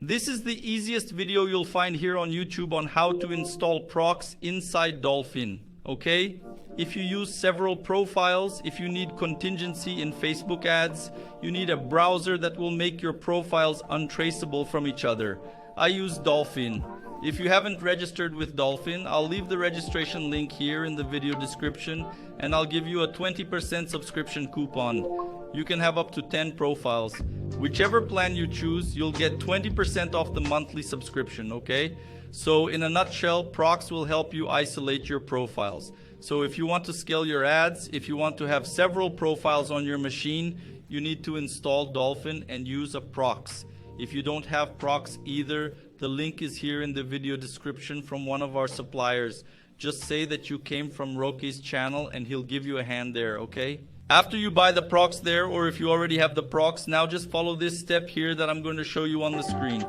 This is the easiest video you'll find here on YouTube on how to install Prox inside Dolphin, okay? If you use several profiles, if you need contingency in Facebook ads, you need a browser that will make your profiles untraceable from each other. I use Dolphin. If you haven't registered with Dolphin, I'll leave the registration link here in the video description, and I'll give you a 20% subscription coupon. You can have up to 10 profiles. Whichever plan you choose, you'll get 20% off the monthly subscription, okay? So in a nutshell, Prox will help you isolate your profiles. So if you want to scale your ads, if you want to have several profiles on your machine, you need to install Dolphin and use a Prox. If you don't have Prox either, the link is here in the video description from one of our suppliers. Just say that you came from Roki's channel and he'll give you a hand there, okay? After you buy the Prox there, or if you already have the Prox, now just follow this step here that I'm going to show you on the screen.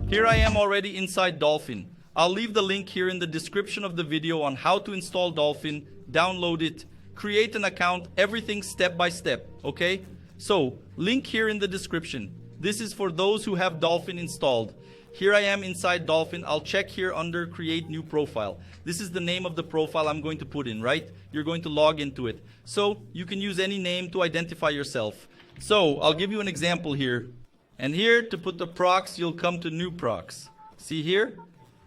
Here I am already inside Dolphin. I'll leave the link here in the description of the video on how to install Dolphin, download it, create an account, everything step by step, okay? So, link here in the description. This is for those who have Dolphin installed. Here I am inside Dolphin. I'll check here under create new profile. This is the name of the profile I'm going to put in, right? You're going to log into it. So, you can use any name to identify yourself. So, I'll give you an example here. And here, to put the Prox, you'll come to new Prox. See here?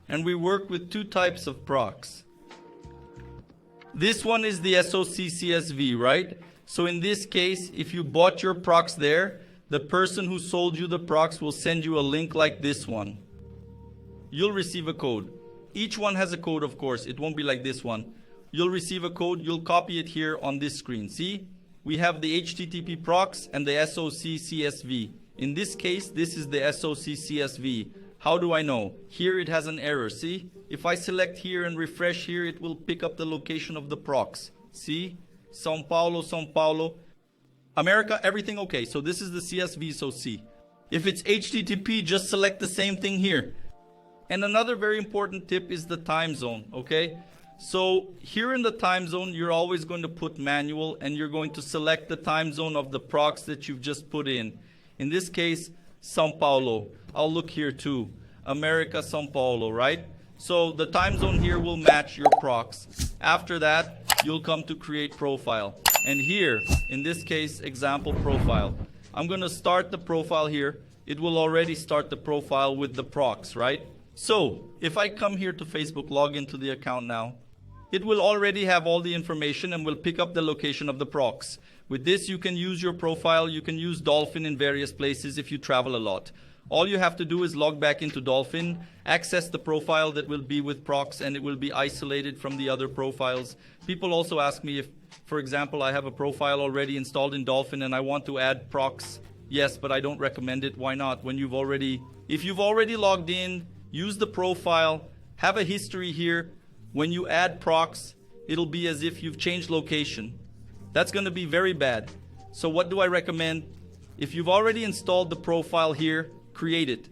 And we work with two types of Prox. This one is the SOC CSV, right? So in this case, if you bought your Prox there, the person who sold you the Prox will send you a link like this one. You'll receive a code. Each one has a code, of course. It won't be like this one. You'll receive a code. You'll copy it here on this screen. See? We have the HTTP Prox and the SOC CSV. In this case, this is the SOC CSV. How do I know? Here it has an error, see? If I select here and refresh here, it will pick up the location of the Prox. See? São Paulo. America, everything okay. So this is the CSV, so see. If it's HTTP, just select the same thing here. And another very important tip is the time zone, okay? So here in the time zone, you're always going to put manual and you're going to select the time zone of the Prox that you've just put in. In this case, São Paulo. I'll look here too. America, São Paulo, right? So the time zone here will match your Prox. After that, you'll come to create profile. And here, in this case, example profile. I'm going to start the profile here. It will already start the profile with the Prox, right? So if I come here to Facebook, log into the account now, it will already have all the information and will pick up the location of the Prox. With this, you can use your profile. You can use Dolphin in various places if you travel a lot. All you have to do is log back into Dolphin, access the profile that will be with Prox, and it will be isolated from the other profiles. People also ask me if, for example, I have a profile already installed in Dolphin and I want to add Prox. Yes, but I don't recommend it. Why not? If you've already logged in, use the profile, have a history here. When you add Prox, it'll be as if you've changed location. That's going to be very bad. So what do I recommend? If you've already installed the profile here, create it.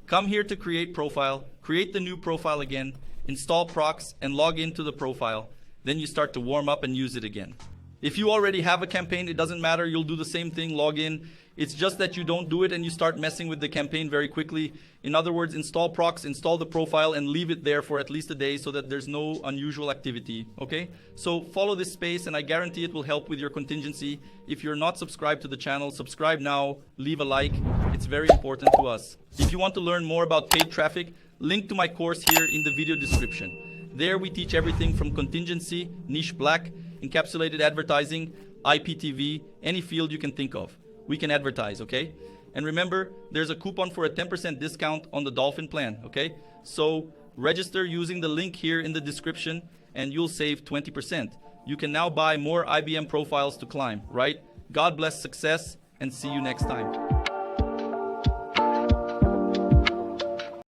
Come here to create profile, create the new profile again, install Prox, and log into the profile. Then you start to warm up and use it again. If you already have a campaign, it doesn't matter. You'll do the same thing, log in. It's just that you don't do it and you start messing with the campaign very quickly. In other words, install Prox, install the profile, and leave it there for at least a day so that there's no unusual activity, okay? So follow this space and I guarantee it will help with your contingency. If you're not subscribed to the channel, subscribe now, leave a like. It's very important to us. If you want to learn more about paid traffic, link to my course here in the video description. There we teach everything from contingency, niche black, encapsulated advertising, IPTV, any field you can think of. We can advertise, okay? And remember, there's a coupon for a 10% discount on the Dolphin plan, okay? So register using the link here in the description and you'll save 20%. You can now buy more IBM profiles to climb, right? God bless success and see you next time.